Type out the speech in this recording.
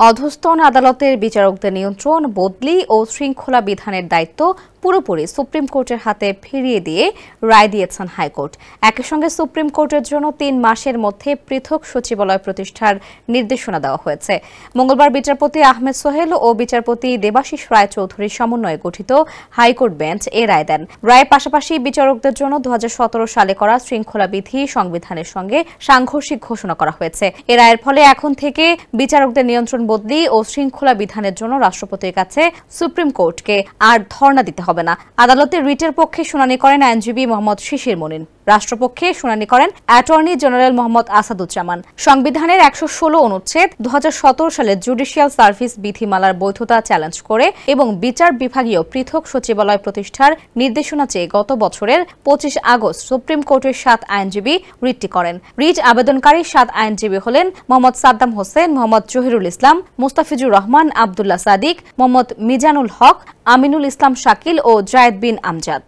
অধস্তন আদালতের বিচারকদের নিয়ন্ত্রণ, বদলি ও শৃঙ্খলা বিধানের দায়িত্ব পুরোপুরি সুপ্রিম কোর্টের হাতে ফিরিয়ে দিয়ে রায় দিয়েছেন হাইকোর্ট। একই সঙ্গে সুপ্রিম কোর্টের জন্য ৩ মাসের মধ্যে পৃথক সচিবালয় প্রতিষ্ঠার নির্দেশনা দেওয়া হয়েছে। মঙ্গলবার বিচারপতি আহমেদ সোহেল ও বিচারপতি দেবাশিস রায় চৌধুরীর সমন্বয়ে গঠিত হাইকোর্ট বেঞ্চ এ রায় দেন। রায়ের পাশাপাশি বিচারকদের জন্য ২০১৭ সালে করা শৃঙ্খলা বিধি সংবিধানের সঙ্গে সাংঘর্ষিক ঘোষণা করা হয়েছে। এ রায়ের ফলে এখন থেকে বিচারকদের নিয়ন্ত্রণ, বদলি ও শৃঙ্খলা বিধানের জন্য রাষ্ট্রপতির কাছে সুপ্রিম কোর্টকে আর ধর্ণা দিতে হবে না। আদালতে রিটের পক্ষে শুনানি করেন আইনজীবী মোহাম্মদ শিশির মনিন। রাষ্ট্রপক্ষে শুনানি করেন অ্যাটর্নি জেনারেল মোহাম্মদ আসাদুজ্জামান। সংবিধানের ১১৬ অনুচ্ছেদ ২০১৭ সালের জুডিশিয়াল সার্ভিস বিধিমালার বৈধতা চ্যালেঞ্জ করে এবং বিচার বিভাগীয় পৃথক সচিবালয় প্রতিষ্ঠার নির্দেশনা চেয়ে গত বছরের ২৫ আগস্ট সুপ্রিম কোর্টের ৭ আইনজীবী রিটটি করেন। রিট আবেদনকারী ৭ আইনজীবী হলেন মোহাম্মদ সাদ্দাম হোসেন, মোহাম্মদ জহিরুল ইসলাম, মুস্তাফিজুর রহমান, আবদুল্লাহ সাদিক, মোহাম্মদ মিজানুল হক, আমিনুল ইসলাম শাকিল ও জায়েদ বিন আমজাদ।